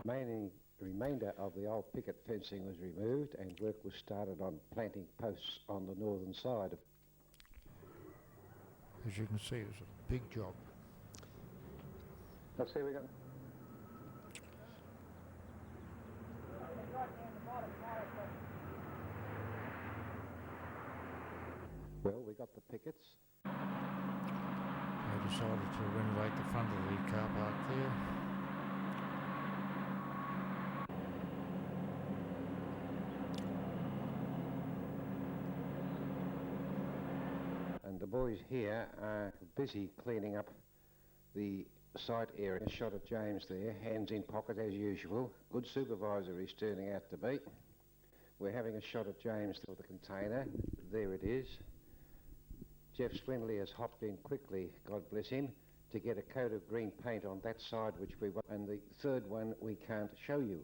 Remainder of the old picket fencing was removed and work was started on planting posts on the northern side. As you can see, it was a big job. Let's see, we got. Well, we got the pickets. They decided to renovate the front of the car park there. And the boys here are busy cleaning up the site area. Shot at James there, hands in pocket as usual. Good supervisor he's turning out to be. We're having a shot at James for the container. There it is. Jeff Swinley has hopped in quickly, God bless him, to get a coat of green paint on that side which we want. And the third one we can't show you.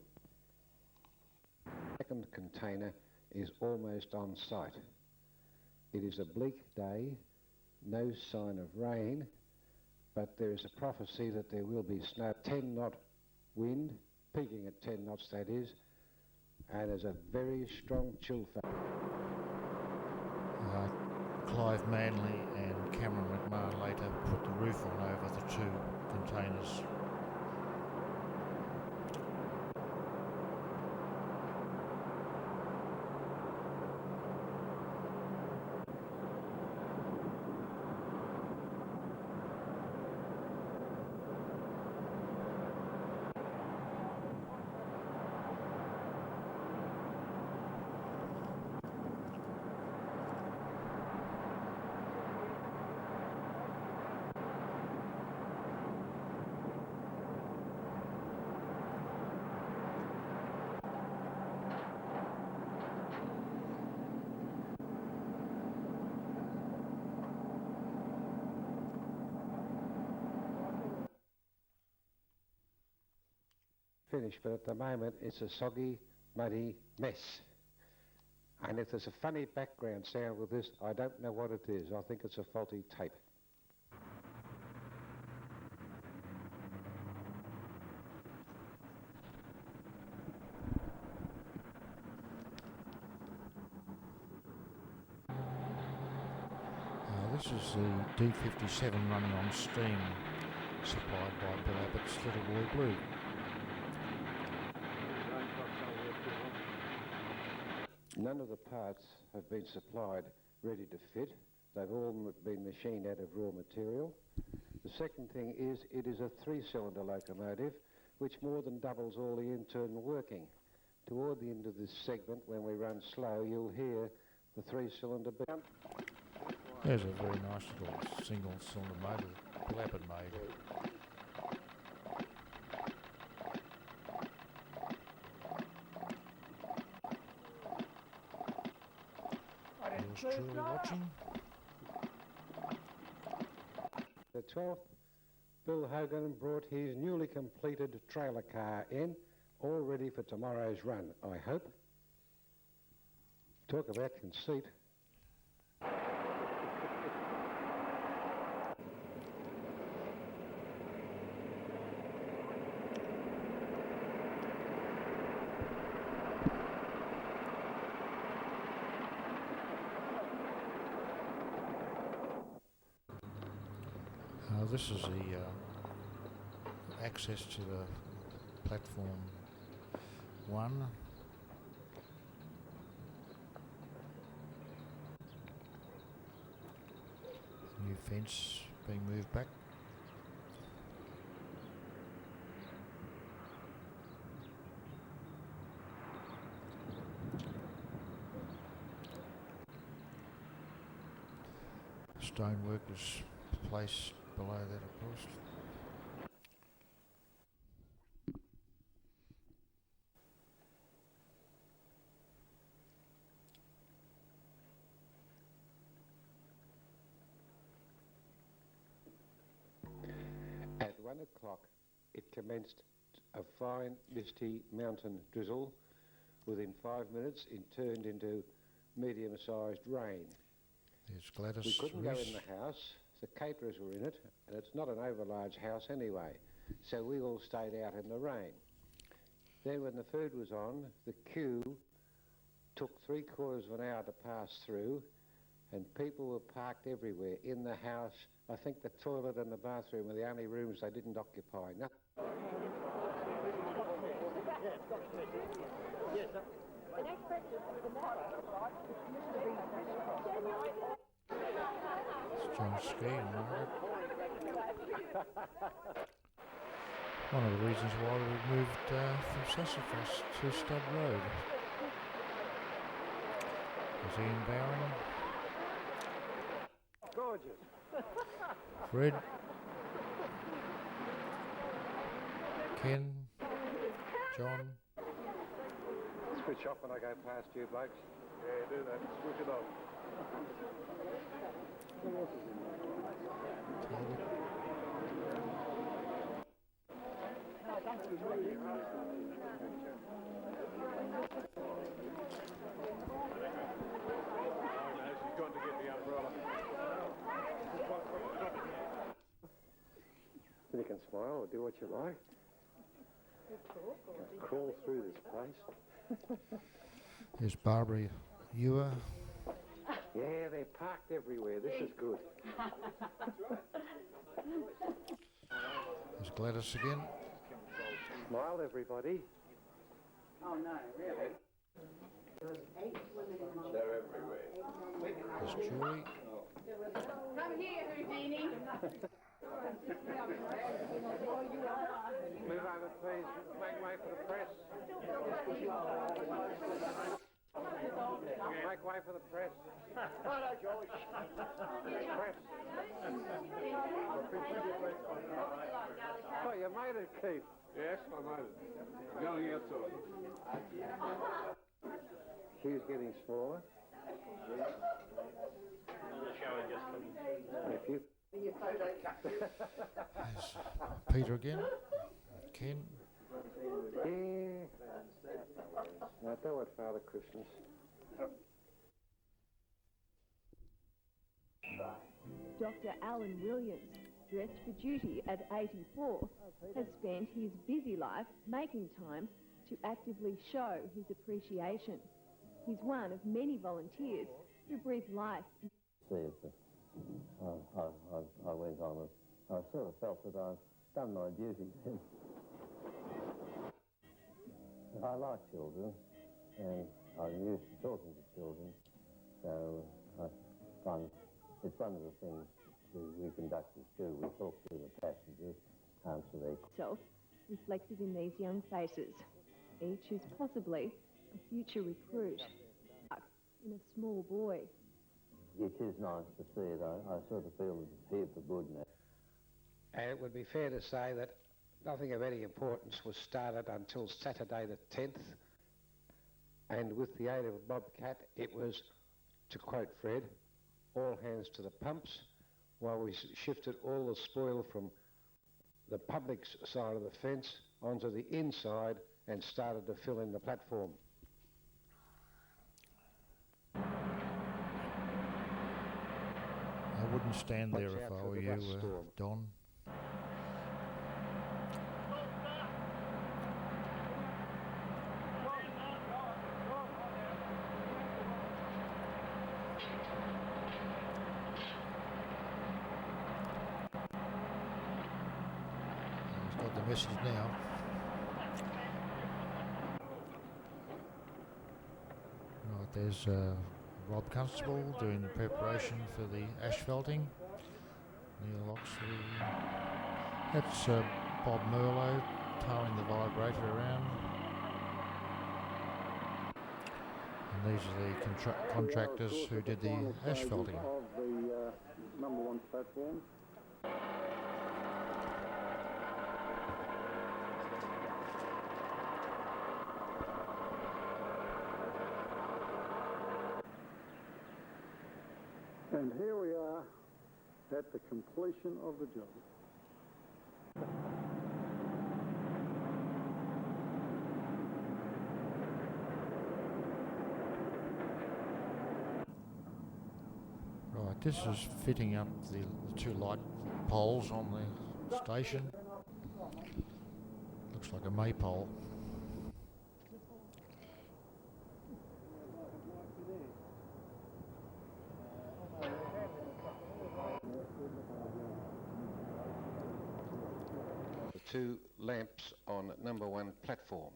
The second container is almost on site. It is a bleak day, no sign of rain, but there is a prophecy that there will be snow. 10-knot wind, peaking at 10 knots that is, and there's a very strong chill factor. Clive Manley and Cameron Macmahon later put the roof on over the two containers. Finished, but at the moment it's a soggy, muddy mess. And if there's a funny background sound with this, I don't know what it is. I think it's a faulty tape. This is the D57 running on steam, supplied by Bill Abbott's Little Boy Blue. None of the parts have been supplied ready to fit. They've all been machined out of raw material. The second thing is it is a 3-cylinder locomotive which more than doubles all the internal working. Toward the end of this segment, when we run slow, you'll hear the 3-cylinder beat. There's a very nice little single-cylinder motor Bill Abbott made. Truly watching. The 12th, Bill Hogan brought his newly completed trailer car in, all ready for tomorrow's run, I hope. Talk about conceit. This is the access to the platform 1. New fence being moved back. Stonework is placed below that, of course. At 1 o'clock, it commenced a fine, misty mountain drizzle. Within 5 minutes, it turned into medium-sized rain. There's Gladys. We couldn't go in the house. The caterers were in it, and it's not an overlarge house anyway, so we all stayed out in the rain. Then when the food was on, the queue took 3/4 of an hour to pass through, and people were parked everywhere in the house. I think the toilet and the bathroom were the only rooms they didn't occupy. It's John Skeen, right? One of the reasons why we moved from Sassafras to Stud Road. There's Ian Bowring. Gorgeous. Fred. Ken. John. Switch off when I go past you, blokes. Yeah, do that. Switch it off. Who else is in there? She's got to get the umbrella. You can smile or do what you like. Crawl through this place. There's Barbara Ewer. Yeah, they're parked everywhere. This is good. There's Gladys again. Smile, everybody. Oh no, really? They're everywhere. There's Julie. Come here, Houdini. Move over, please. Make way for the press. Make way for the press. Hello, George. Press. Oh, you made it, Keith. Yes, I made it. Going outside. Hugh's getting smaller. Thank you. There's Peter again. Ken. Yeah. Now, do it, Father Christmas. Dr. Alan Williams, dressed for duty at 84, has spent his busy life making time to actively show his appreciation. He's one of many volunteers who breathe life. See if I went on it. I sort of felt that I'd done my duty then. I like children, and I'm used to talking to children, so I find it's one of the things we conductors do. We talk to the passengers, answer their Self reflected in these young faces. Each is possibly a future recruit. In a small boy. It is nice to see it. I sort of feel it's here for good now. And it would be fair to say that nothing of any importance was started until Saturday the 10th. And with the aid of a bobcat, it was, to quote Fred, all hands to the pumps, while we shifted all the spoil from the public side of the fence onto the inside and started to fill in the platform. I wouldn't stand there Watch if out I for were the you, dust storm. Don. He's got the message now. Right, there's Rob Constable doing the preparation for the asphalting. Neil Oxley. That's Bob Merlot towing the vibrator around. And these are the contractors who did the asphalting. Of the number one platform. And here we are at the completion of the job. Right, this is fitting up the two light poles on the station. Looks like a maypole. 2 lamps on number 1 platform.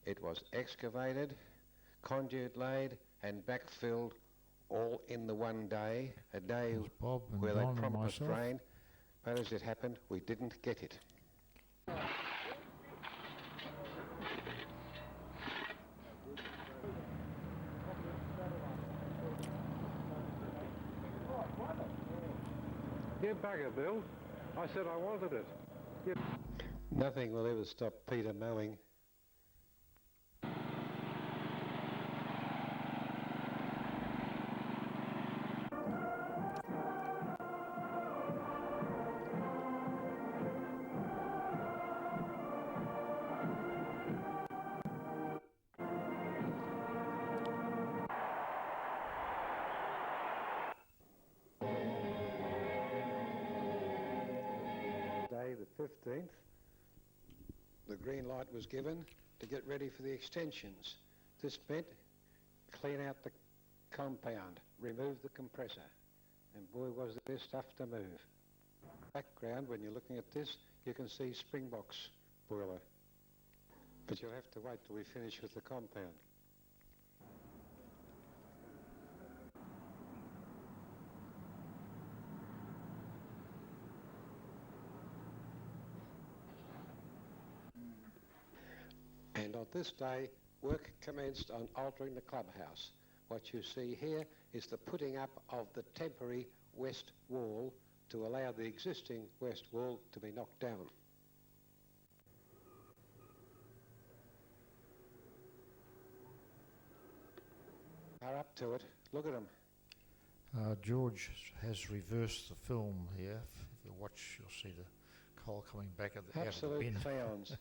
It was excavated, conduit laid and backfilled all in the one day, a day There's Bob and where Don they and promised myself. rain, but as it happened, we didn't get it. You bugger, Bill. I said I wanted it. Nothing will ever stop Peter mowing. Day the 15th, the green light was given to get ready for the extensions. This meant clean out the compound, remove the compressor, and boy was there stuff to move. Background, when you're looking at this, you can see Springbok's boiler, but you'll have to wait till we finish with the compound. And on this day, work commenced on altering the clubhouse. What you see here is the putting up of the temporary west wall to allow the existing west wall to be knocked down. Are up to it. Look at them. George has reversed the film here. If you watch, you'll see the coal coming back out of the Absolute bin. clowns.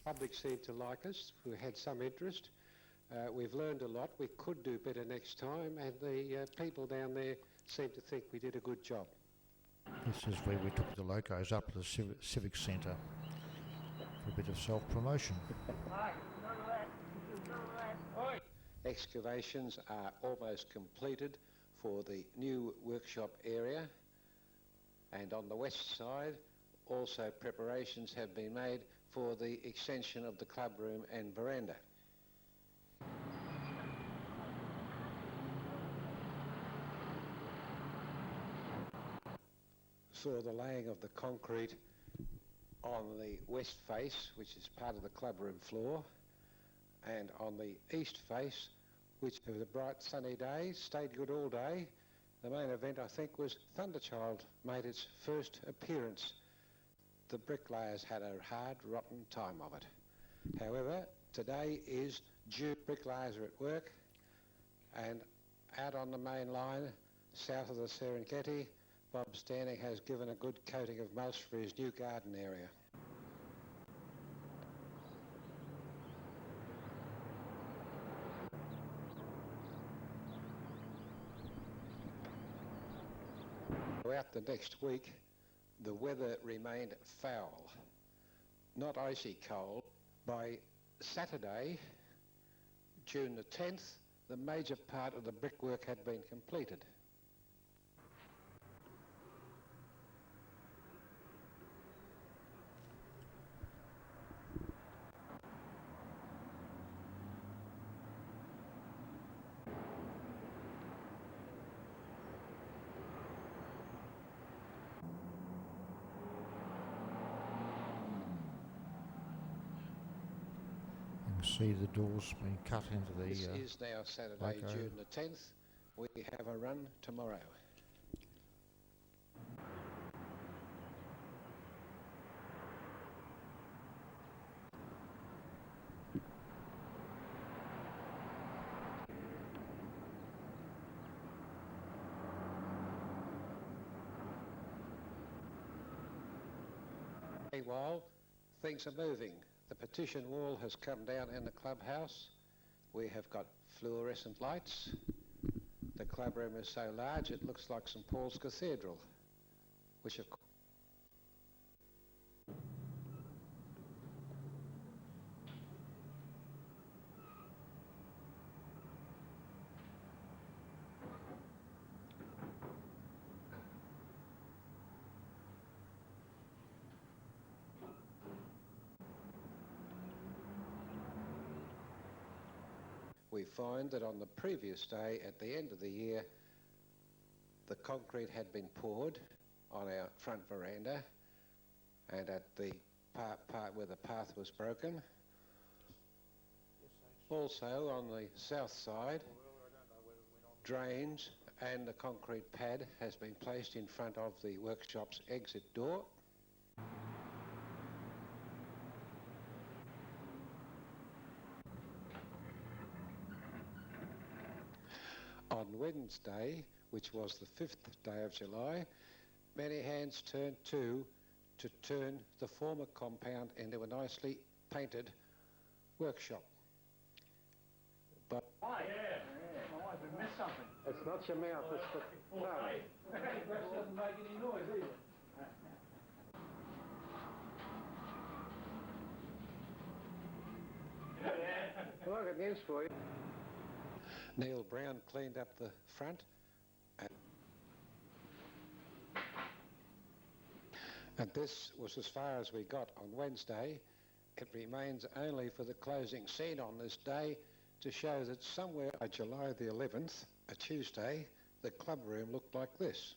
Public seemed to like us. We had some interest. We've learned a lot. We could do better next time, and the people down there seem to think we did a good job. This is where we took the locos up to the Civic Centre for a bit of self-promotion. Excavations are almost completed for the new workshop area, and on the west side also preparations have been made for the extension of the club room and veranda. Saw the laying of the concrete on the west face, which is part of the club room floor, and on the east face, which was a bright sunny day, stayed good all day. The main event, I think, was Thunderchild made its first appearance. The bricklayers had a hard, rotten time of it. However, today is June. Bricklayers are at work, and out on the main line, south of the Serengeti, Bob Standing has given a good coating of mulch for his new garden area. Throughout the next week, the weather remained foul, not icy cold. By Saturday, June the 10th, the major part of the brickwork had been completed. See the doors being cut into the This is now Saturday, loco. June the 10th. We have a run tomorrow. Meanwhile, things are moving. The petition wall has come down in the clubhouse. We have got fluorescent lights. The club room is so large it looks like St Paul's Cathedral, which of course we find that on the previous day, at the end of the year, the concrete had been poured on our front veranda and at the part where the path was broken. Also on the south side, drains and the concrete pad has been placed in front of the workshop's exit door. On Wednesday, which was the 5th day of July, many hands turned to turn the former compound into a nicely painted workshop. But Why? Yeah. My wife had missed something. it's not your mouth, it's the phone. That doesn't make any noise either. Well, I got news for you. Neil Brown cleaned up the front and this was as far as we got on Wednesday. It remains only for the closing scene on this day to show that somewhere on July the 11th, a Tuesday, the club room looked like this.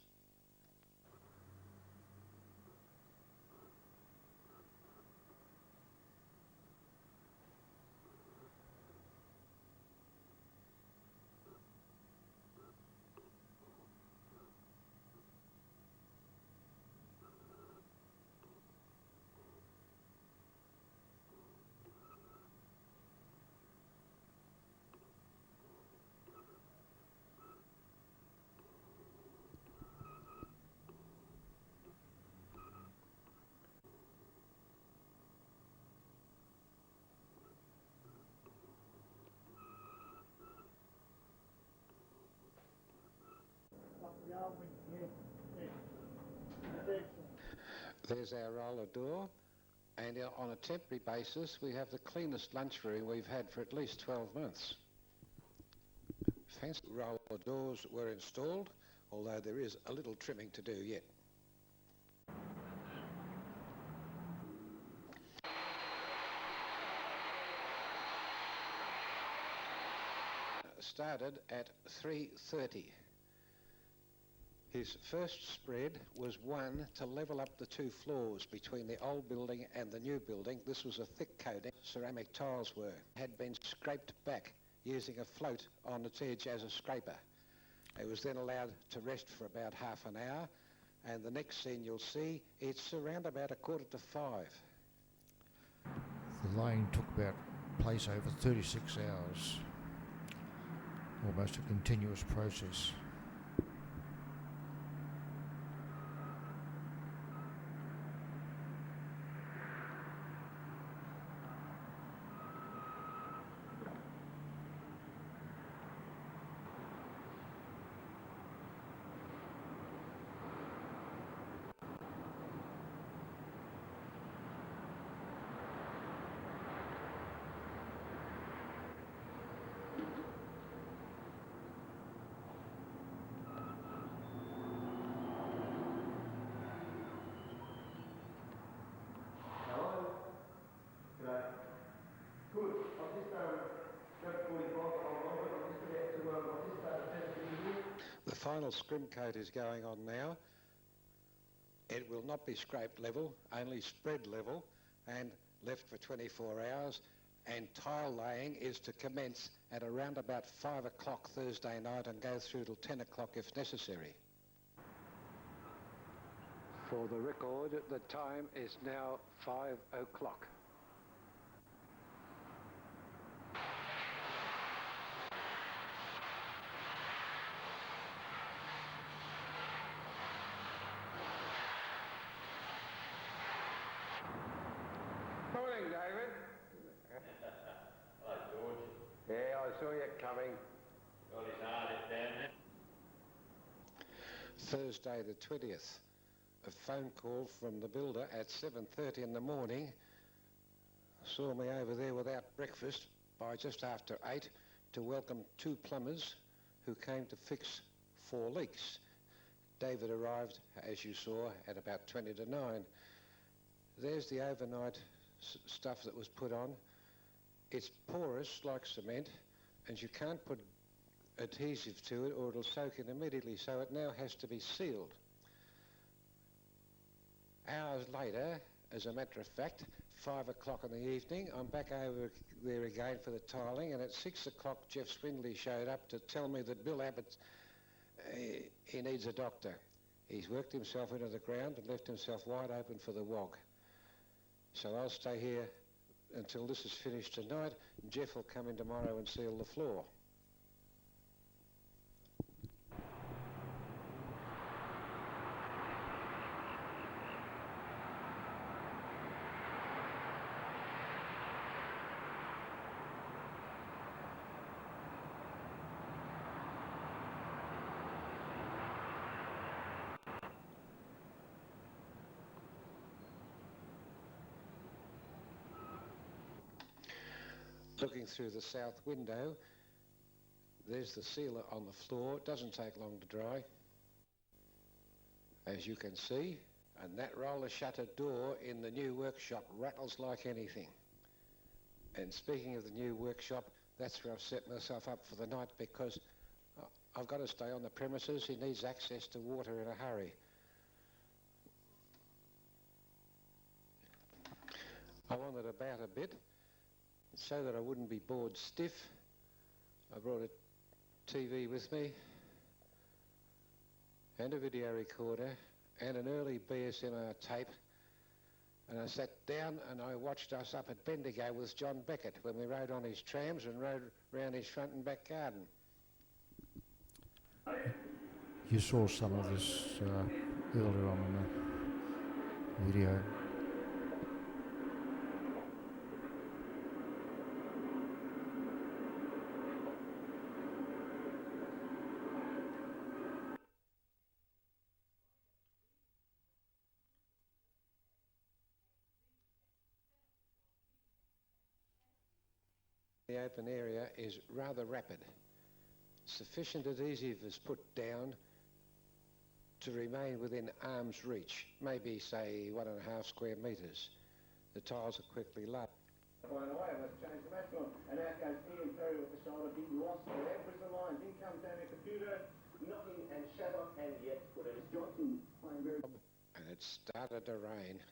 There's our roller door, and on a temporary basis we have the cleanest lunchroom we've had for at least 12 months. Fancy roller doors were installed, although there is a little trimming to do yet. Started at 3:30. His first spread was one to level up the two floors between the old building and the new building. This was a thick coating, ceramic tiles were. Had been scraped back using a float on its edge as a scraper. It was then allowed to rest for about half an hour, and the next scene you'll see, it's around about 4:45. The laying took about place over 36 hours, almost a continuous process. The final scrim coat is going on now. It will not be scraped level, only spread level and left for 24 hours, and tile laying is to commence at around about 5 o'clock Thursday night and go through till 10 o'clock if necessary. For the record, the time is now 5 o'clock. Morning, David. Hello, George. Yeah, I saw you coming. Got his artist down there. Thursday the 20th. A phone call from the builder at 7:30 in the morning. Saw me over there without breakfast by just after 8 to welcome two plumbers who came to fix 4 leaks. David arrived, as you saw, at about 20 to 9. There's the overnight stuff that was put on. It's porous like cement, and you can't put adhesive to it or it'll soak in immediately, so it now has to be sealed. Hours later, as a matter of fact, 5 o'clock in the evening, I'm back over there again for the tiling, and at 6 o'clock Jeff Swindley showed up to tell me that Bill Abbott, he needs a doctor. He's worked himself into the ground and left himself wide open for the wog. So I'll stay here until this is finished tonight, and Jeff will come in tomorrow and seal the floor. Looking through the south window, there's the sealer on the floor. It doesn't take long to dry, as you can see, and that roller shutter door in the new workshop rattles like anything. And speaking of the new workshop, that's where I've set myself up for the night, because I've got to stay on the premises. He needs access to water in a hurry. I wandered about a bit so that I wouldn't be bored stiff. I brought a TV with me and a video recorder and an early BSMR tape, and I sat down and I watched us up at Bendigo with John Beckett when we rode on his trams and rode round his front and back garden. You saw some of this earlier on in the video. The open area is rather rapid. Sufficient adhesive is put down to remain within arm's reach, maybe say 1.5 square metres. The tiles are quickly laid. Flying away, let's change the match on. And out goes Ian Perry with the shoulder, big loss there. Prison lines, in comes Daniel Computer, knocking and Shabbat, and yet put it as Johnson playing very... And it started to rain.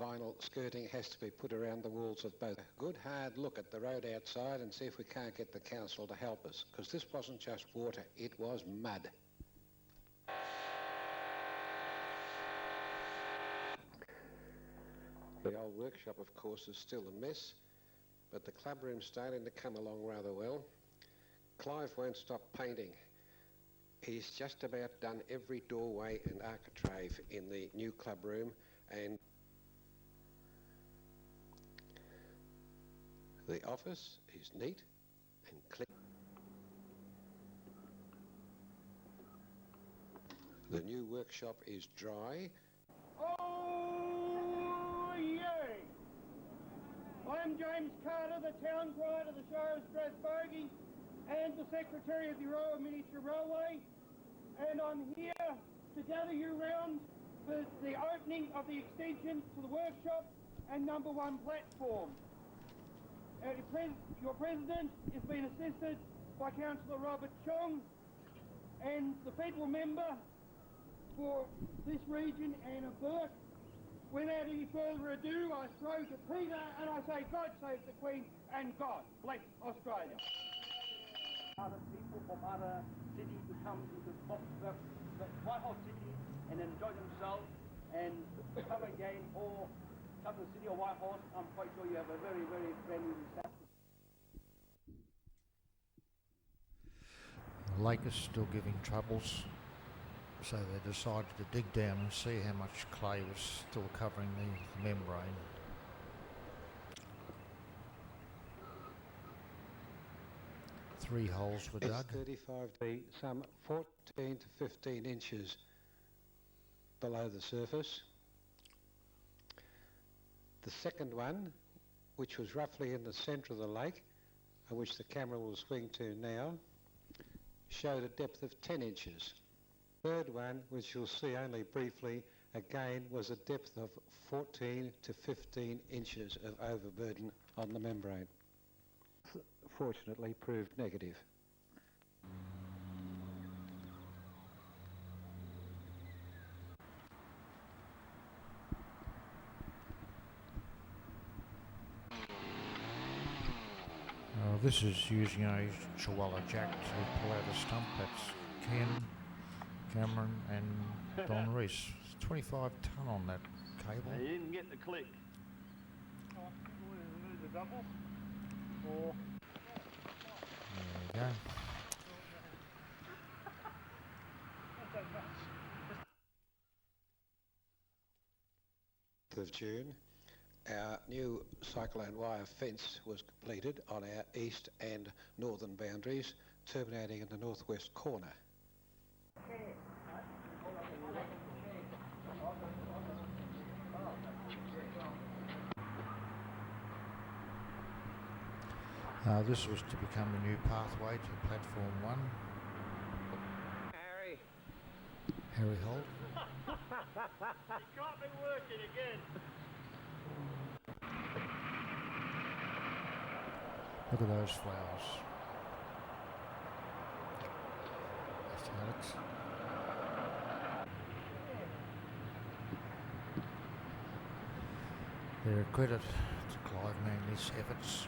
Vinyl skirting has to be put around the walls of both. A good hard look at the road outside and see if we can't get the council to help us, because this wasn't just water, it was mud. The old workshop, of course, is still a mess, but the clubroom's starting to come along rather well. Clive won't stop painting. He's just about done every doorway and architrave in the new clubroom, and the office is neat and clean. The new workshop is dry. Oh, yay! I'm James Carter, the town crier of the Shire of Strathbogie and the Secretary of the Royal Miniature Railway, and I'm here to gather you round for the opening of the extension to the workshop and number 1 platform. Your President has been assisted by Councillor Robert Chong, and the federal member for this region, Anna Burke. Without any further ado, I throw to Peter and I say, God save the Queen and God bless Australia. Other people from other cities to come to the Whitehall City and enjoy themselves and come again, or come to the city of Whitehall. I'm quite sure you have a very, very friendly reception. The lake is still giving troubles, so they decided to dig down and see how much clay was still covering the membrane. Three holes were dug. 35 feet, some 14 to 15 inches below the surface. The second one, which was roughly in the centre of the lake, which the camera will swing to now, showed a depth of 10 inches. Third one, which you'll see only briefly, again was a depth of 14 to 15 inches of overburden on the membrane. Fortunately proved negative. This is using a Chihuahua jack to pull out a stump. That's Cameron and Don Reese. It's 25 tonne on that cable. You didn't get the click. The double? Or There we go. Of June, our new cyclone wire fence was completed on our east and northern boundaries, terminating in the northwest corner. This was to become the new pathway to platform 1. Harry Holt. You got me working again. Look at those flowers. That's Alex. They're a credit to Clive Manley's efforts.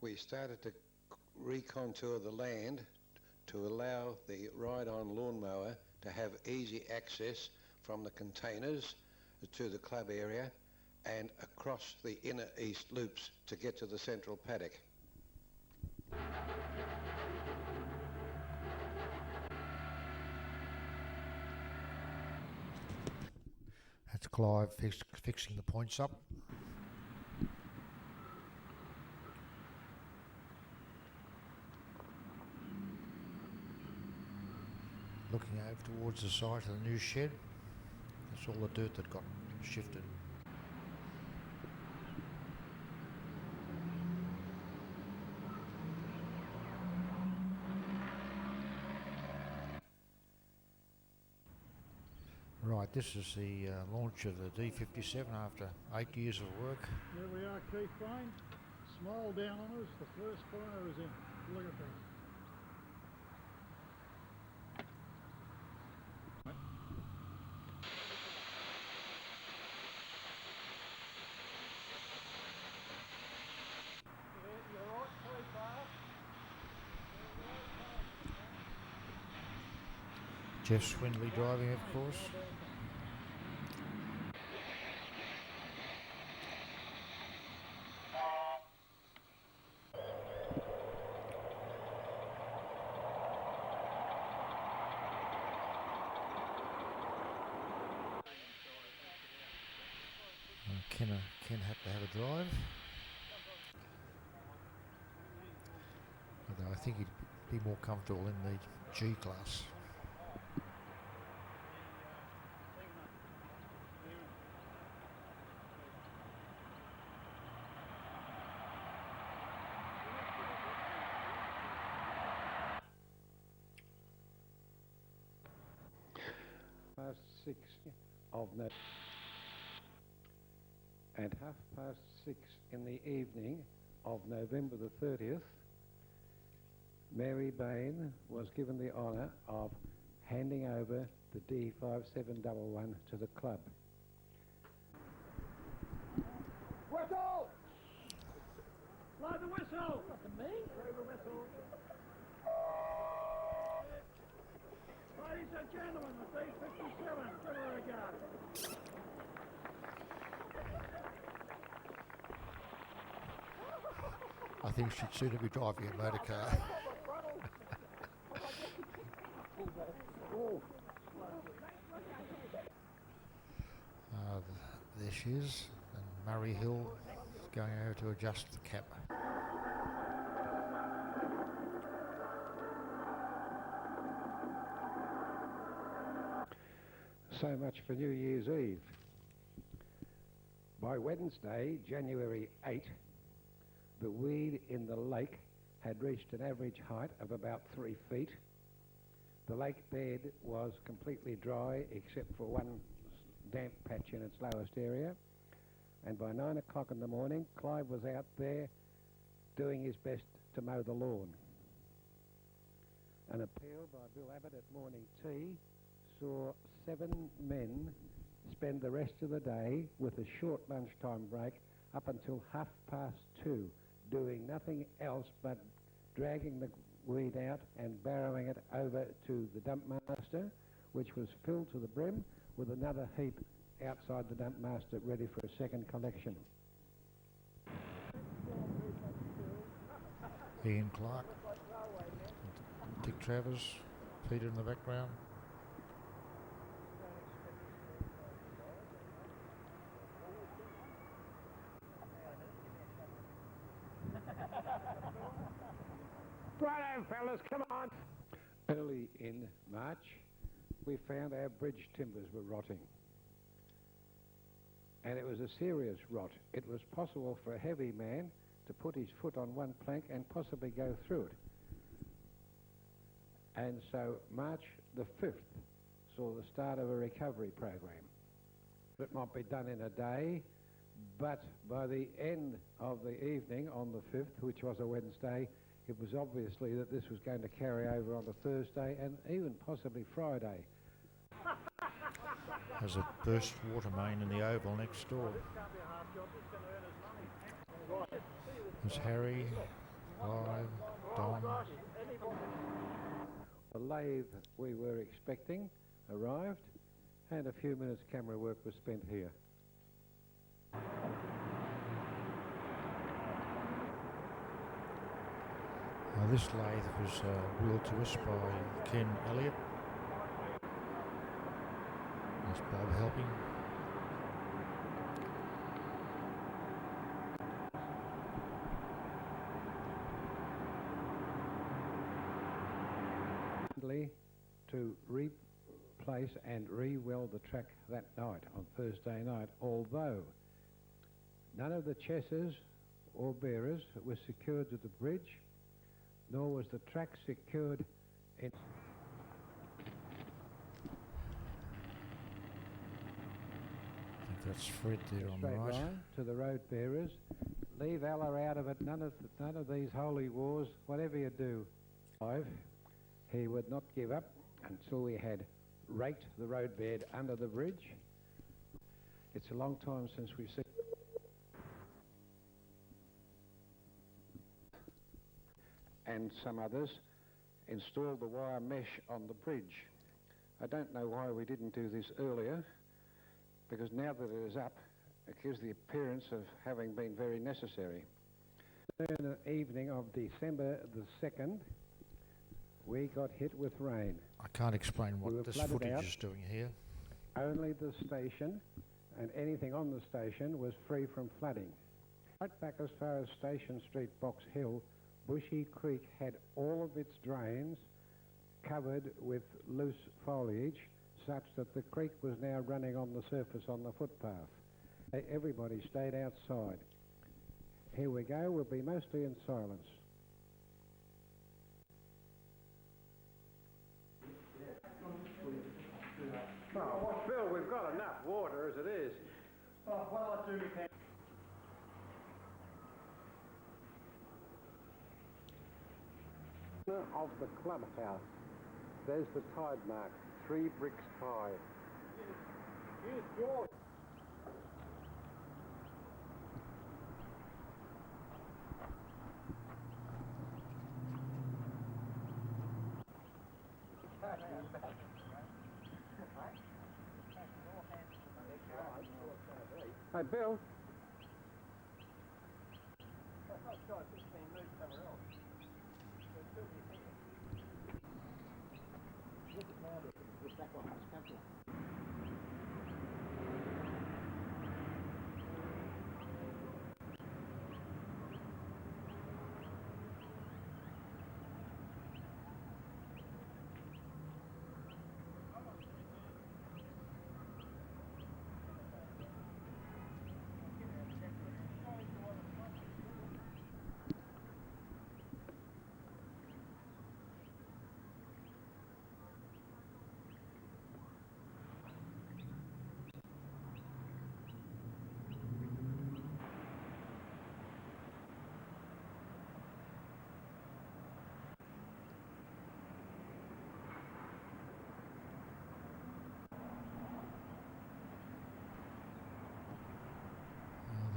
We started to recontour the land to allow the ride-on lawnmower to have easy access from the containers to the club area and across the inner east loops to get to the central paddock. That's Clive fixing the points up. Looking over towards the site of the new shed. That's all the dirt that got shifted. Right, this is the launch of the D57 after 8 years of work. There we are, Keith Bain. Smile down on us. The first fire is in. Look at that. Jeff Swindley driving, of course. Ken had to have a drive. Although I think he'd be more comfortable in the G class. Past 6 of November and 6:30 in the evening of November the 30th, Mary Bain was given the honour of handing over the D5711 to the club. whistle! Blow the whistle! Nothing me. Blow the whistle. Ladies and gentlemen, the D57, give her a go. I think she'd sooner be driving a motor car. There she is, and Murray Hill is going over to adjust the cap. So much for New Year's Eve. By Wednesday, January 8, the weed in the lake had reached an average height of about 3 feet. The lake bed was completely dry except for one damp patch in its lowest area. And by 9 o'clock in the morning, Clive was out there doing his best to mow the lawn. An appeal by Bill Abbott at morning tea saw 7 men spend the rest of the day with a short lunchtime break up until 2:30, doing nothing else but dragging the weed out and barrowing it over to the dump master, which was filled to the brim with another heap outside the dump master ready for a second collection. Ian Clark, Dick Travers, Peter in the background. Righto, fellas, come on. Early in March, we found our bridge timbers were rotting. And it was a serious rot. It was possible for a heavy man to put his foot on one plank and possibly go through it. And so March the 5th saw the start of a recovery program. It might be done in a day, but by the end of the evening on the 5th, which was a Wednesday, it was obviously that this was going to carry over on to Thursday and even possibly Friday. There's a burst water main in the oval next door. There's Harry, Clive, Don. The lathe we were expecting arrived, and a few minutes camera work was spent here. This lathe was wheeled to us by Ken Elliott. There's Bob helping. To replace and re-weld the track that night, on Thursday night, although none of the chassis or bearers was secured to the bridge, nor was the track secured in... I think that's Fred there on the straight right. line to the road bearers. Leave Allah out of it, none of these holy wars, whatever you do. He would not give up until we had raked the road bed under the bridge. It's a long time since we've seen... and some others installed the wire mesh on the bridge. I don't know why we didn't do this earlier, because now that it is up, it gives the appearance of having been very necessary. In the evening of December the 2nd, we got hit with rain. I can't explain what this footage is doing here. Only the station and anything on the station was free from flooding. Right back as far as Station Street, Box Hill, Bushy Creek had all of its drains covered with loose foliage, such that the creek was now running on the surface on the footpath. Everybody stayed outside. Here we go, we'll be mostly in silence. Oh, Phil, we've got enough water as it is. Oh, well, I do, Cam. Of the clubhouse, there's the tide mark, 3 bricks high. Here's George. Hey, Bill.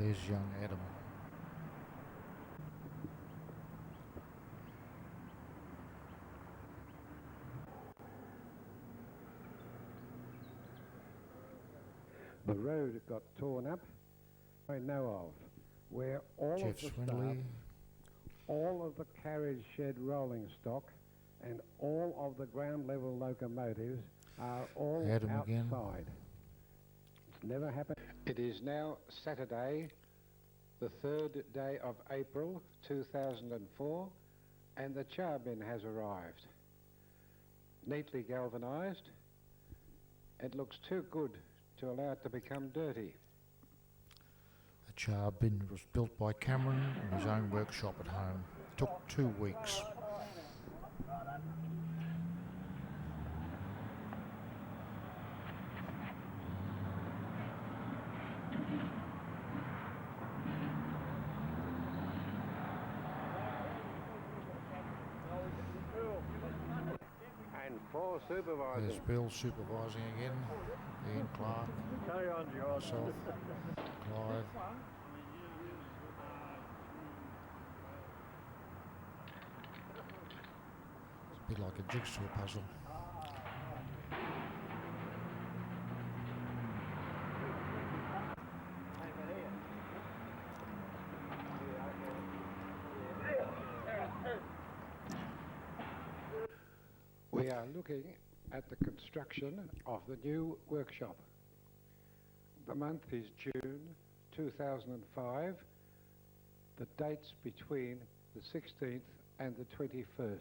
There's young Adam. The road got torn up, I know of, where all Jeff of the Swindley. staff, all of the carriage shed rolling stock and all of the ground level locomotives are all Adam outside. again. It's never happened. It is now Saturday, the 3rd day of April 2004, and the charbin has arrived. Neatly galvanised, it looks too good to allow it to become dirty. The char bin was built by Cameron in his own workshop at home. Took 2 weeks. And 4 supervisors. There's Bill supervising again. Ian Clark. Carry on, George. Myself. Clive. It's a bit like a jigsaw puzzle. We are looking at the construction of the new workshop. The month is June 2005. The dates between the 16th and the 21st.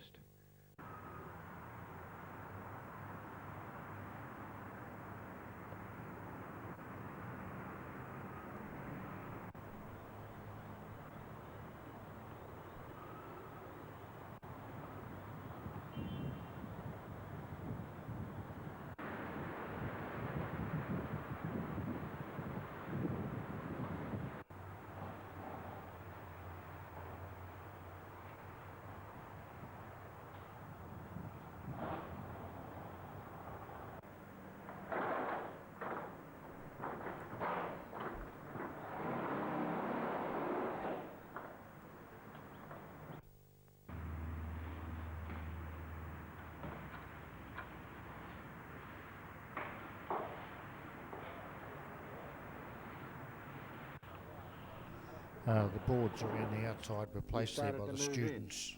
The boards are in the outside, replaced there by the students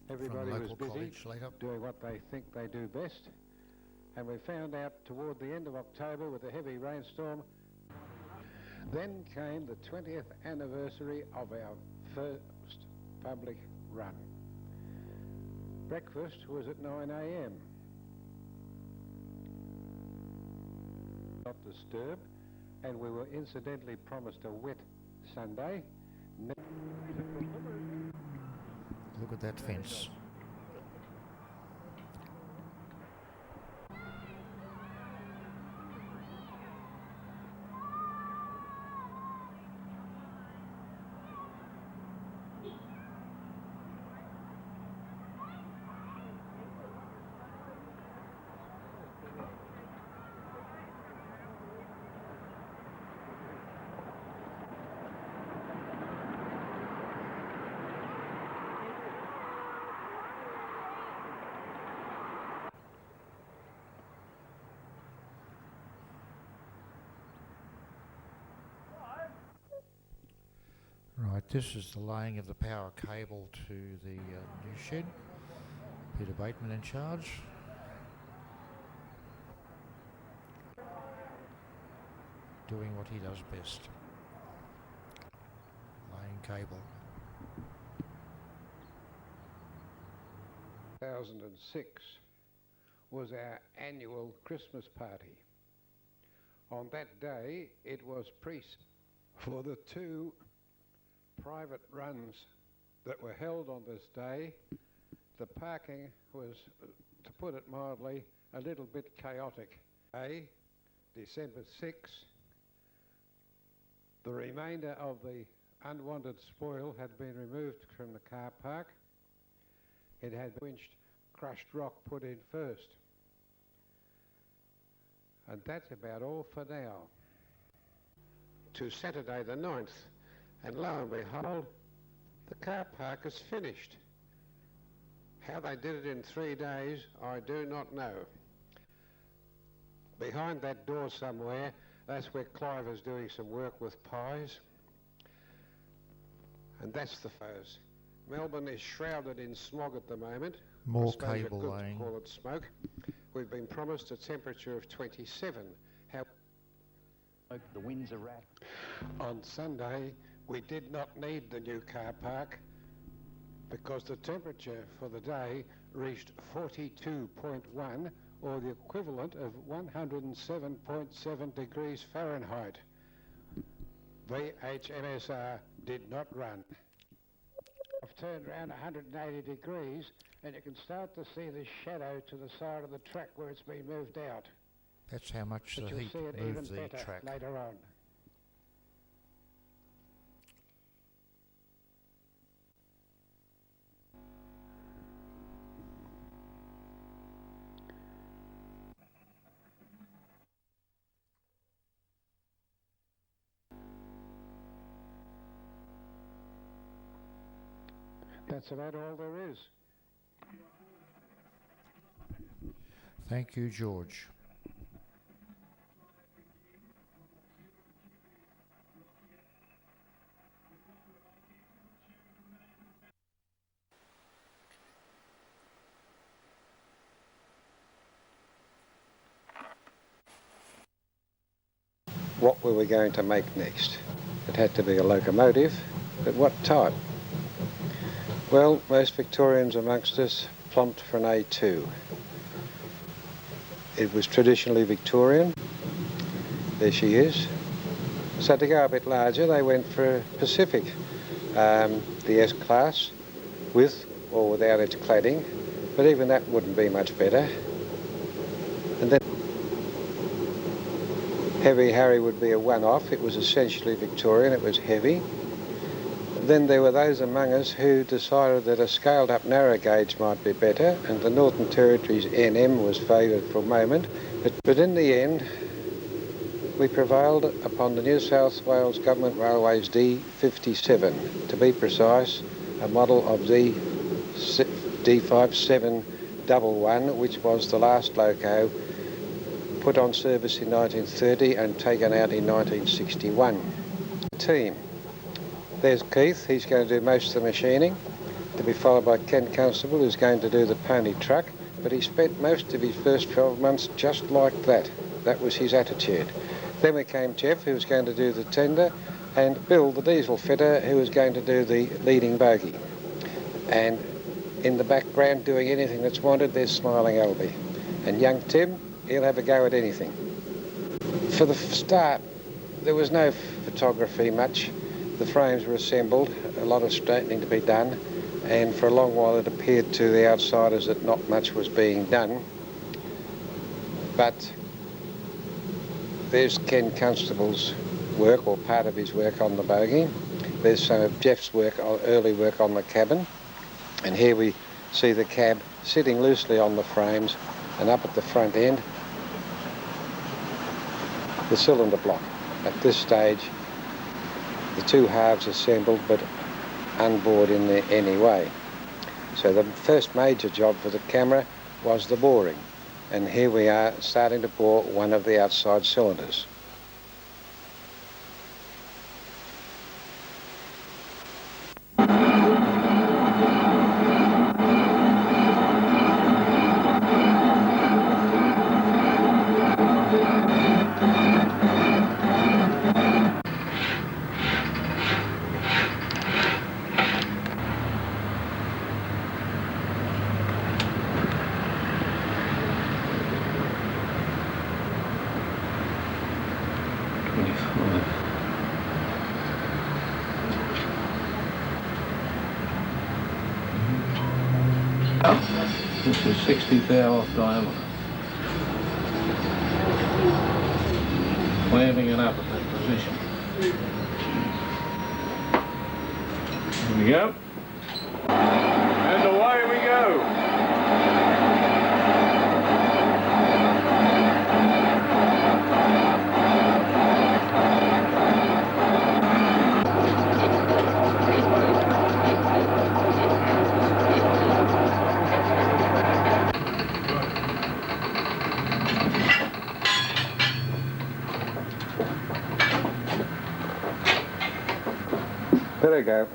Everybody from was local busy college later. doing what they think they do best. And we found out toward the end of October with a heavy rainstorm. Then came the 20th anniversary of our first public run. Breakfast was at 9 a.m. Not disturbed, and we were incidentally promised a wet Sunday. Look at that fence. Right, this is the laying of the power cable to the new shed. Peter Bateman in charge. Doing what he does best. Laying cable. 2006 was our annual Christmas party. On that day, it was for the 2 private runs that were held on this day. The parking was, to put it mildly, a little bit chaotic. December 6, the remainder of the unwanted spoil had been removed from the car park. It had winched crushed rock put in first. And that's about all for now. To Saturday the 9th, And lo and behold, the car park is finished. How they did it in 3 days, I do not know. Behind that door somewhere, that's where Clive is doing some work with pies. And that's the photos. Melbourne is shrouded in smog at the moment. More I suppose cable it's good laying. to call it smoke. We've been promised a temperature of 27. How the winds are rattling. on Sunday, we did not need the new car park because the temperature for the day reached 42.1, or the equivalent of 107.7 degrees Fahrenheit. BHMSRS did not run. I've turned around 180 degrees and you can start to see the shadow to the side of the track where it's been moved out. That's how much But the you'll heat see it even moved the better track. later on. That's about all there is. Thank you, George. What were we going to make next? It had to be a locomotive, but what type? Well, most Victorians amongst us plomped for an A2. It was traditionally Victorian. There she is. So to go a bit larger, they went for a Pacific, the S-Class, with or without its cladding, but even that wouldn't be much better. And then Heavy Harry would be a one-off. It was essentially Victorian, it was heavy. Then there were those among us who decided that a scaled-up narrow gauge might be better, and the Northern Territory's NM was favoured for a moment. But in the end, we prevailed upon the New South Wales Government Railways D57, to be precise, a model of the D57 11, which was the last loco put on service in 1930 and taken out in 1961. Team. There's Keith, he's going to do most of the machining, to be followed by Ken Constable, who's going to do the pony truck, but he spent most of his first 12 months just like that. That was his attitude. Then we came Jeff, who was going to do the tender, and Bill, the diesel fitter, who was going to do the leading bogie. And in the background, doing anything that's wanted, there's Smiling Albie. And young Tim, he'll have a go at anything. For the start, there was no photography much. The frames were assembled, a lot of straightening to be done, and for a long while it appeared to the outsiders that not much was being done. But there's Ken Constable's work, or part of his work on the bogie. There's some of Jeff's work, early work on the cabin. And here we see the cab sitting loosely on the frames, and up at the front end, the cylinder block. At this stage, the two halves assembled but unbored in any way. So the first major job for the camera was the boring. And here we are starting to bore one of the outside cylinders. This is 60 thou diameter. Clamping it up at that position. Here we go. And away we go. There we go.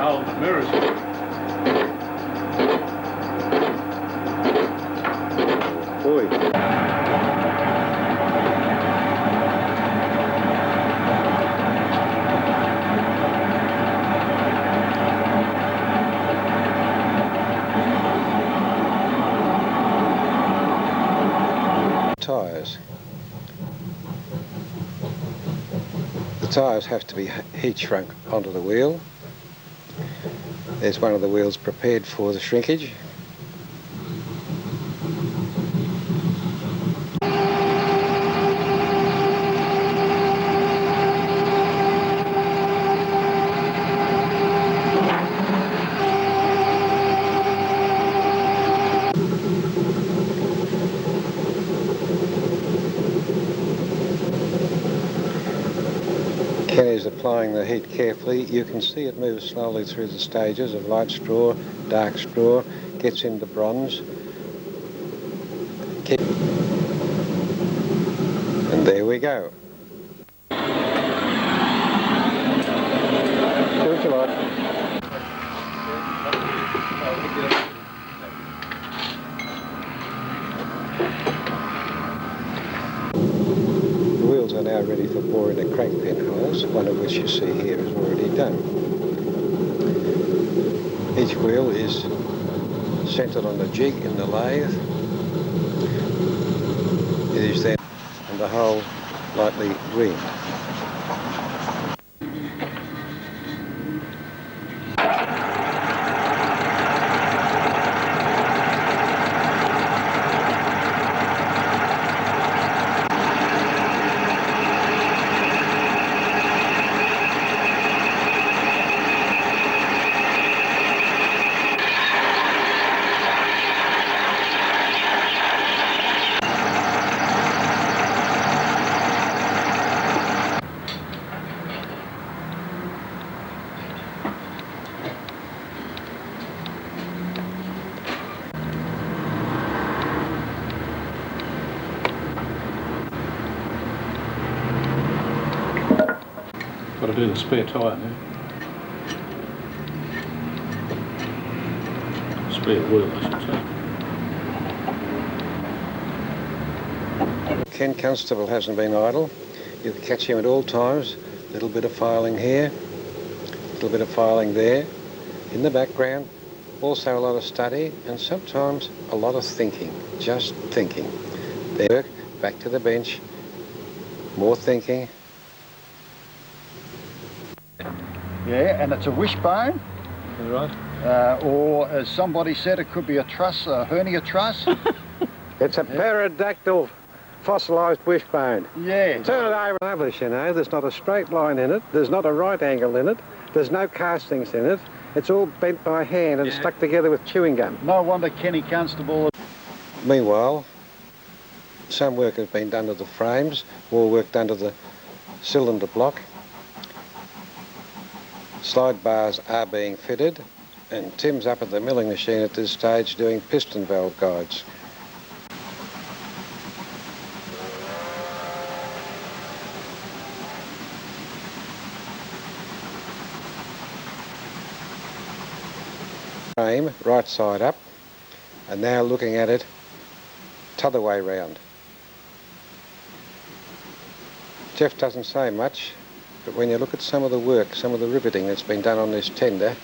Oh, the mirrors. Boy. Tyres. The tyres have to be heat shrunk onto the wheel. There's one of the wheels prepared for the shrinkage. Ken is applying the heat carefully. You can see it moves slowly through the stages of light straw, dark straw, gets into bronze. And there we go. Do what you like. The wheels are now ready for boring the crank pin holes, one of which you see here is already done. Each wheel is centred on the jig in the lathe. It is then and the hole lightly green. Got to do the spare tyre now. Spare wheel, I should say. Ken Constable hasn't been idle. You can catch him at all times. A little bit of filing here, a little bit of filing there. In the background, also a lot of study and sometimes a lot of thinking, just thinking. There, back to the bench, more thinking. Yeah, and it's a wishbone. Right. Or as somebody said, it could be a truss, a hernia truss. It's a pterodactyl fossilised wishbone. Yeah. Turn it over and publish, you know. There's not a straight line in it. There's not a right angle in it. There's no castings in it. It's all bent by hand and stuck together with chewing gum. No wonder Kenny Constable... Meanwhile, some work has been done to the frames, more work done to the cylinder block. Slide bars are being fitted, and Tim's up at the milling machine at this stage doing piston valve guides. Frame right side up, and now looking at it t'other way round. Jeff doesn't say much, but when you look at some of the work, some of the riveting that's been done on this tender,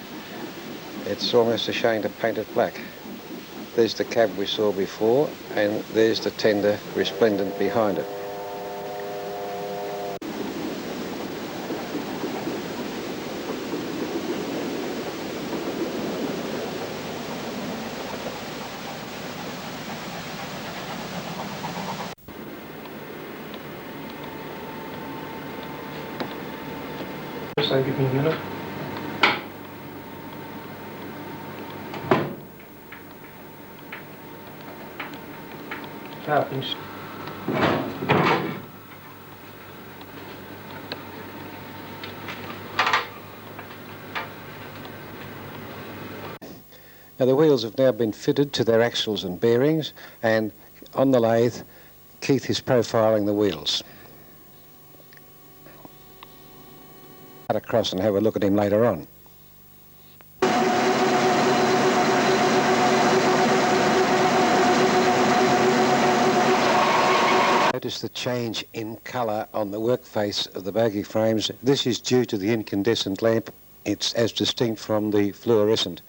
it's almost a shame to paint it black. There's the cab we saw before, and there's the tender resplendent behind it. So give me a minute. Carpings. Now the wheels have now been fitted to their axles and bearings, and on the lathe Keith is profiling the wheels. Cut across and have a look at him later on. Notice the change in colour on the work face of the bogie frames. This is due to the incandescent lamp. It's as distinct from the fluorescent.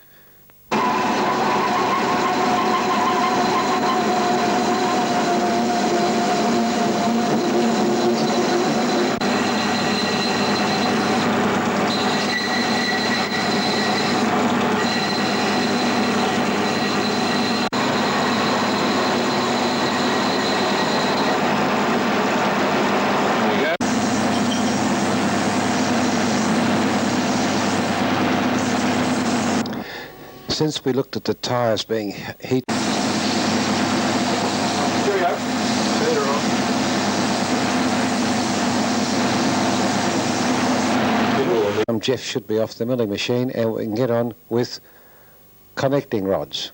Since we looked at the tyres being heated, Jeff should be off the milling machine and we can get on with connecting rods.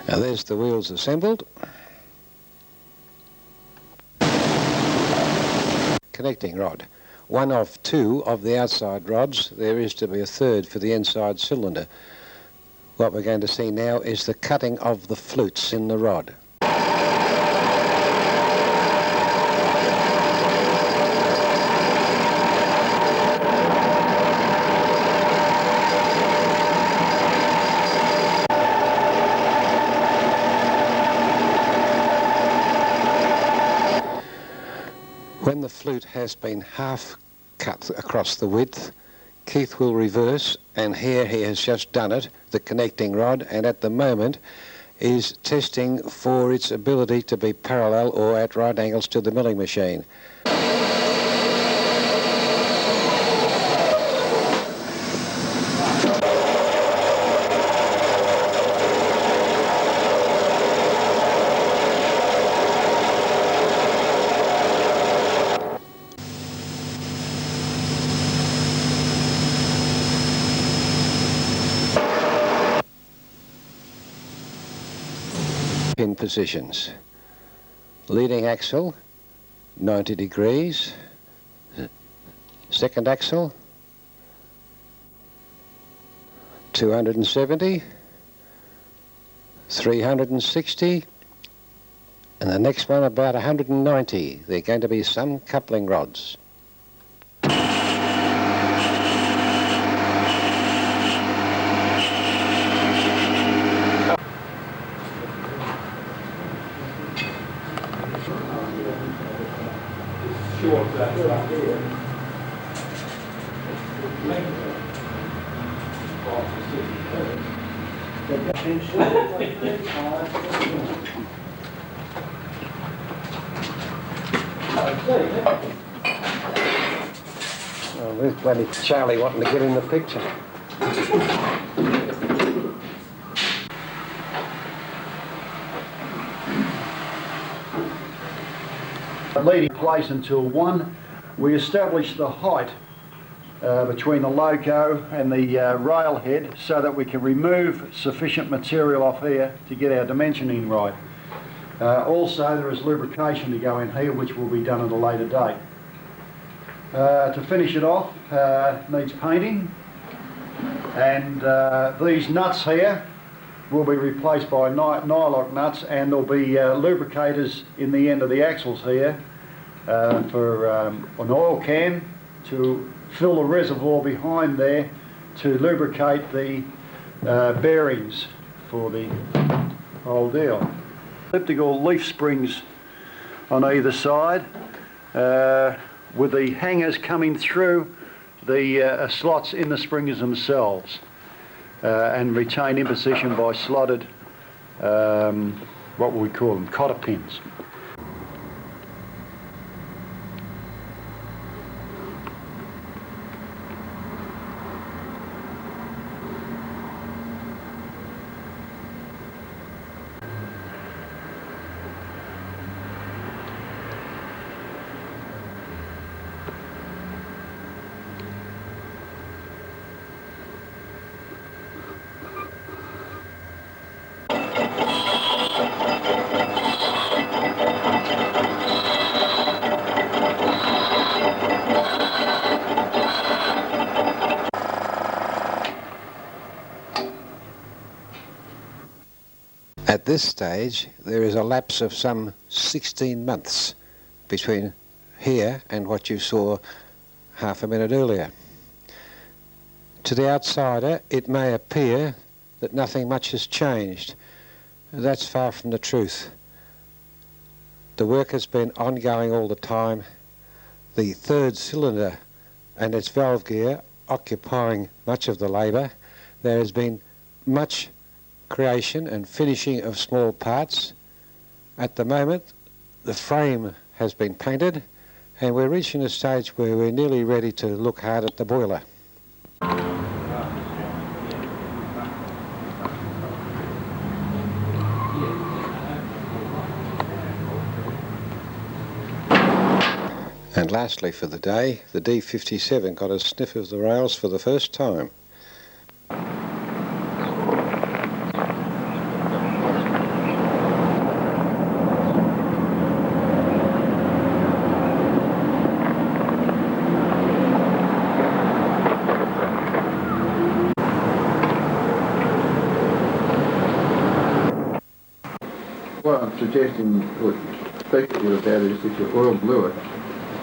Now there's the wheels assembled. Connecting rod. One of two of the outside rods. There is to be a third for the inside cylinder. What we're going to see now is the cutting of the flutes in the rod. When the flute has been half cut across the width, Keith will reverse, and here he has just done it, the connecting rod, and at the moment is testing for its ability to be parallel or at right angles to the milling machine. Pin positions. Leading axle 90 degrees, second axle 270, 360, and the next one about 190. There are going to be some coupling rods. Oh, there's bloody Charlie wanting to get in the picture. Leading place until 1, we establish the height between the loco and the rail head so that we can remove sufficient material off here to get our dimensioning right. Also, there is lubrication to go in here, which will be done at a later date. To finish it off, needs painting, and these nuts here will be replaced by nylock nuts, and there'll be lubricators in the end of the axles here for an oil can to fill the reservoir behind there to lubricate the bearings for the whole deal. Elliptical leaf springs on either side, with the hangers coming through the slots in the springs themselves, and retained in position by slotted, what would we call them, cotter pins. At this stage, there is a lapse of some 16 months between here and what you saw half a minute earlier. To the outsider, it may appear that nothing much has changed. That's far from the truth. The work has been ongoing all the time. The third cylinder and its valve gear occupying much of the labour. There has been much creation and finishing of small parts. At the moment, the frame has been painted, and we're reaching a stage where we're nearly ready to look hard at the boiler. And lastly for the day, the D57 got a sniff of the rails for the first time. What I'm suggesting, what effectively about it is if you oil blue it,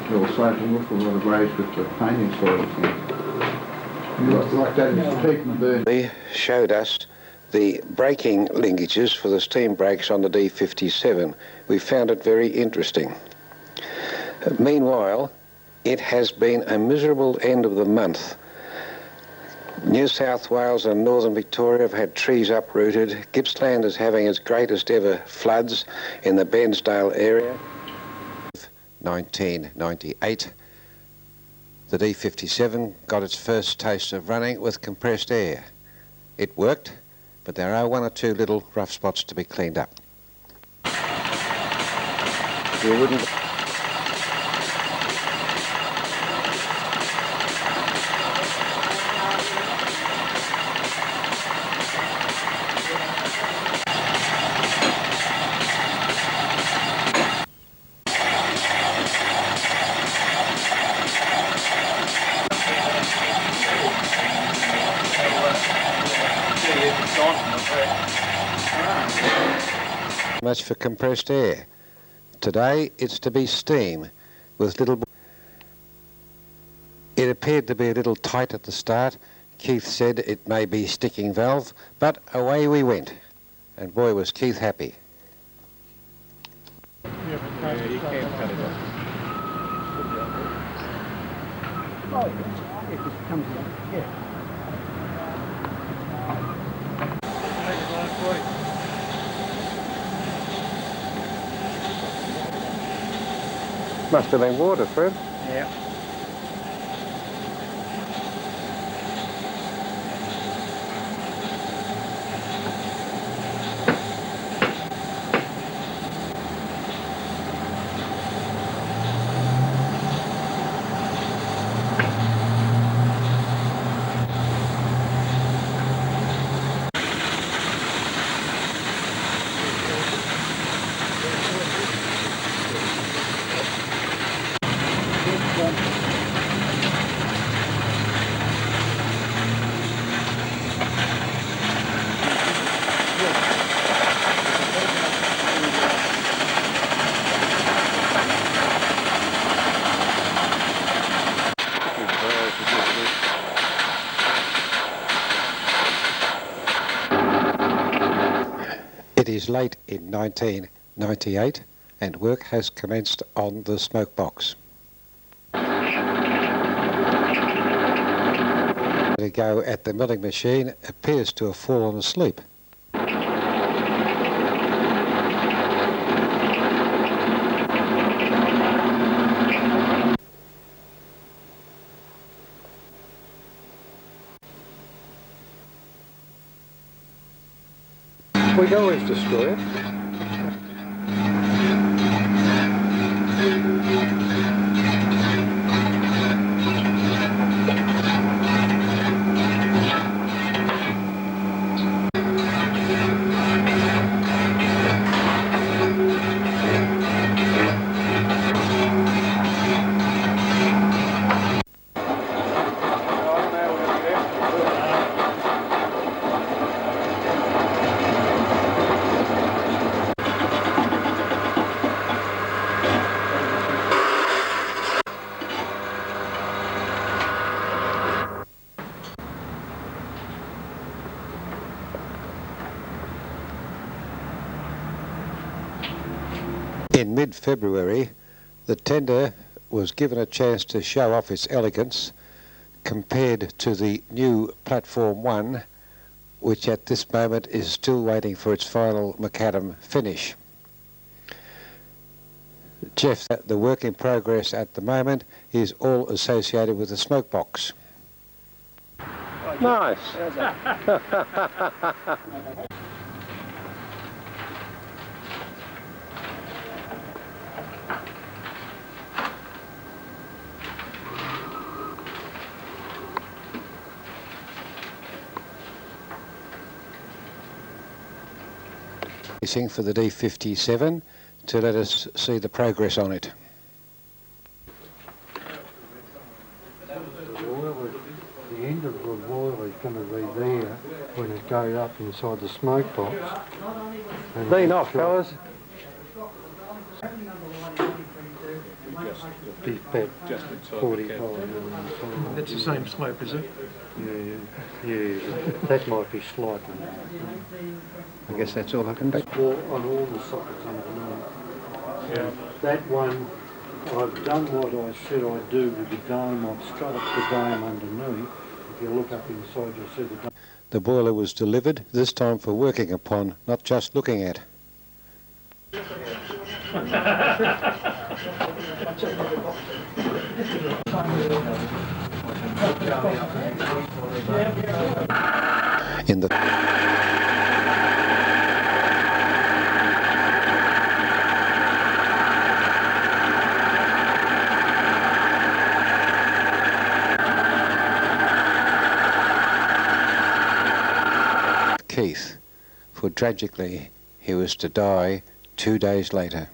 it'll save an awful lot of rays with the painting side of things. Like that is taking the burn. They showed us the braking linkages for the steam brakes on the D57. We found it very interesting. Meanwhile, it has been a miserable end of the month. New South Wales and Northern Victoria have had trees uprooted. Gippsland is having its greatest ever floods in the Bensdale area. 1998, the D57 got its first taste of running with compressed air. It worked, but there are one or two little rough spots to be cleaned up. You wouldn't... Much for compressed air. Today it's to be steam with little... It appeared to be a little tight at the start. Keith said it may be sticking valve, but away we went. And boy was Keith happy. Yeah, you can cut it off. Oh, yeah. If it comes in, yeah. Must have been water, Fred. Yeah. It is late in 1998 and work has commenced on the smoke box. The go at the milling machine appears to have fallen asleep. We can always destroy it. In mid-February, the tender was given a chance to show off its elegance compared to the new Platform 1, which at this moment is still waiting for its final macadam finish. Jeff, the work in progress at the moment is all associated with the smoke box. Nice. For the D57 to let us see the progress on it. The end of the boiler is going to be there when it goes up inside the smoke box. Lean off, fellas. Just 45. That's the same slope, is it? Yeah. That might be slightly. I guess that's all I can do. Well, on all the sockets underneath. Yeah. That one, I've done what I said I'd do with the dome. I've strut up the dome underneath. If you look up inside, you'll see the dome. The boiler was delivered, this time for working upon, not just looking at. In the Keith, for tragically he was to die 2 days later.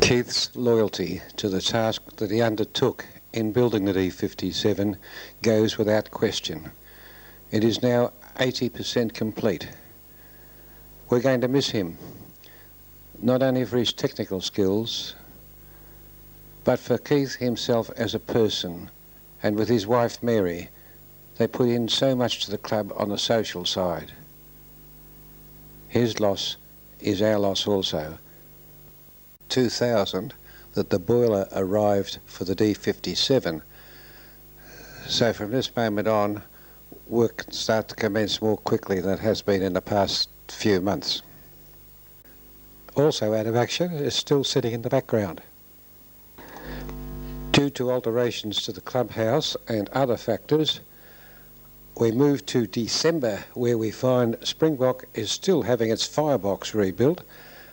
Keith's loyalty to the task that he undertook in building the D57 goes without question. It is now 80% complete. We're going to miss him, not only for his technical skills, but for Keith himself as a person, and with his wife Mary. They put in so much to the club on the social side. His loss is our loss also. 2000 that the boiler arrived for the D57. So from this moment on, work can start to commence more quickly than it has been in the past few months. Also out of action is still sitting in the background. Due to alterations to the clubhouse and other factors, we move to December, where we find Springbok is still having its firebox rebuilt,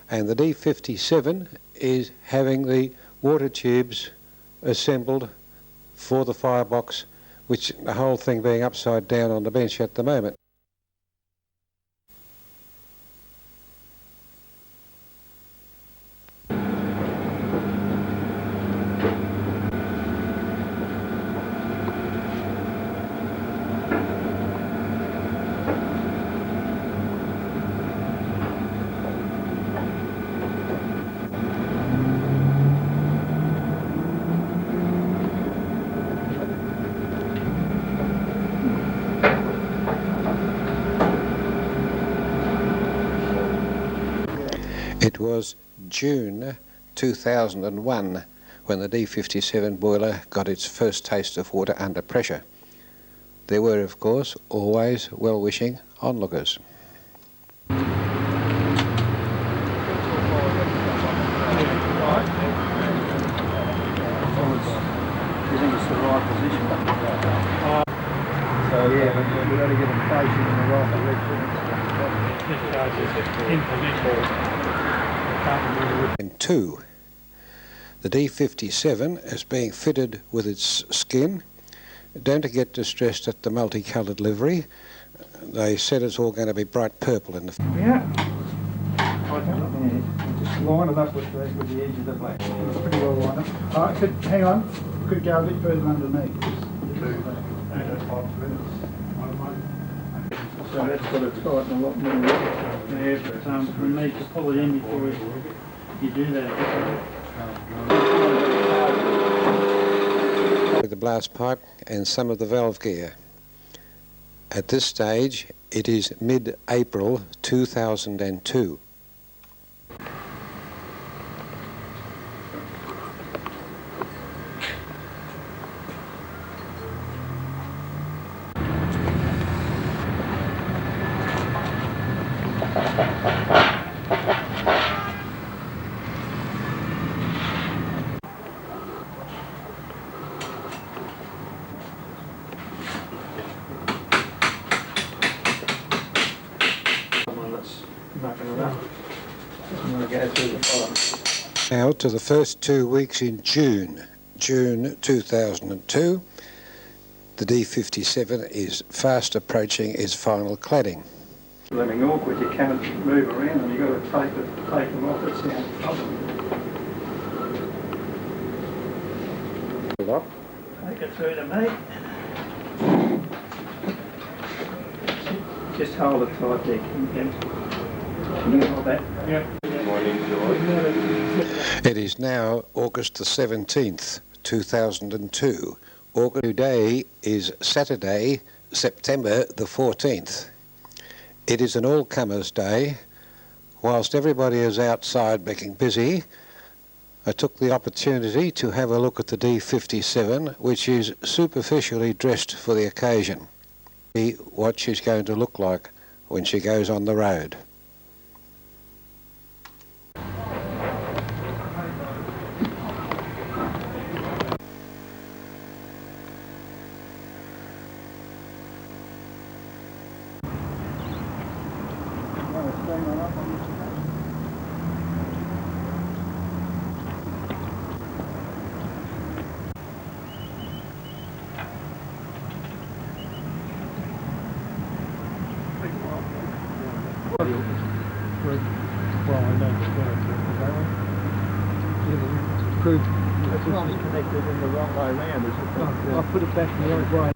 and the D57 is having the water tubes assembled for the firebox, which the whole thing being upside down on the bench at the moment. It was June 2001 when the D57 boiler got its first taste of water under pressure. There were, of course, always well-wishing onlookers. You think it's the right position? So yeah, but we've got to get them facing in the right direction. In 2, the D57 is being fitted with its skin. Don't get distressed at the multicoloured livery. They said it's all going to be bright purple in the... Yeah. Just line it up with the edge of the black. It's pretty well lined up. Hang on. Could go a bit further underneath. So that's got to tighten a lot more. Yeah, but we need to pull it in before you do that. The blast pipe and some of the valve gear. At this stage, it is mid-April 2002. Now to the first 2 weeks in June 2002, the D57 is fast approaching its final cladding. Living awkward, you can't move around and you've got to take them off, it sounds trouble. Take it through to me. Just hold it tight there, Can you hold that? Yeah. It is now August the 17th, 2002. August today is Saturday, September the 14th. It is an all-comers day. Whilst everybody is outside making busy, I took the opportunity to have a look at the D57, which is superficially dressed for the occasion. See what she's going to look like when she goes on the road. It's not connected in the wrong way round, is it? I'll put it back in the right way.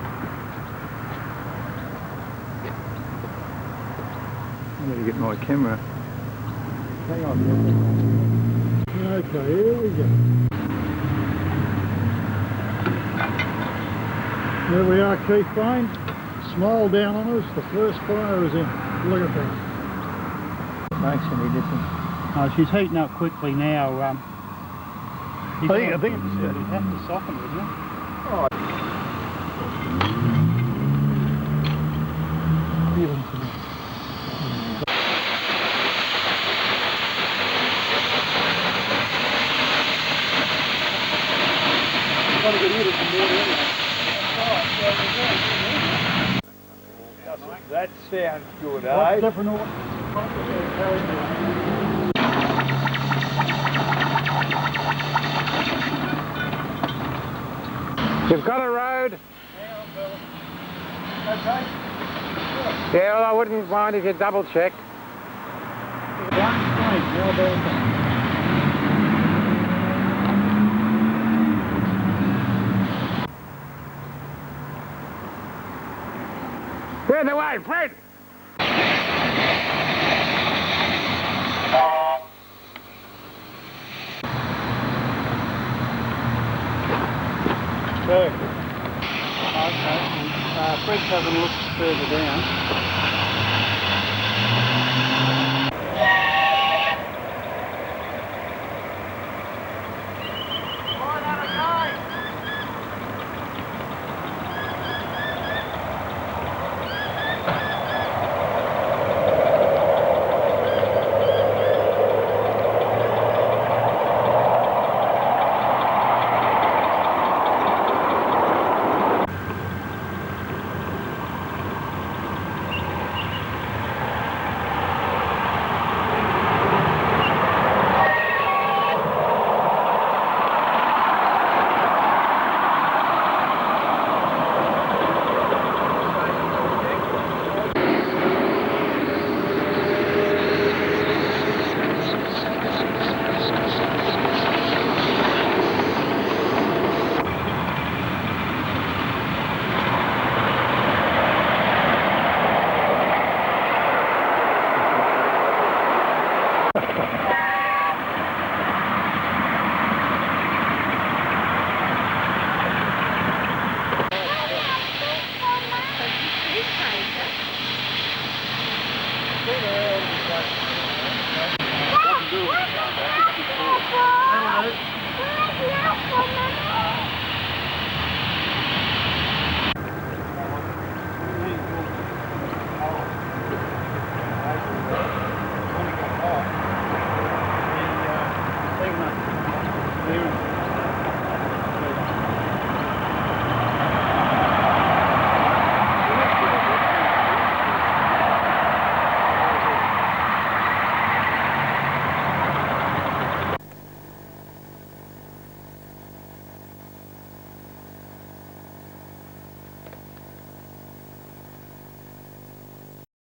I need to get my camera. Hang on. Okay, here we go. There we are, Keith Bain. Smile down on us. The first fire is in. Look at that. Makes any difference. Oh, she's heating up quickly now. I think it's you'd have to soften it, wouldn't you? Oh. Give them to me. You've got to get rid of some water anyway. That sounds good, eh? What's different order? You've got a road. Hang on, fella. Okay. Yeah, well, I wouldn't mind if you double checked. Get in the way, Fred! Okay. Fred's having a look further down. go.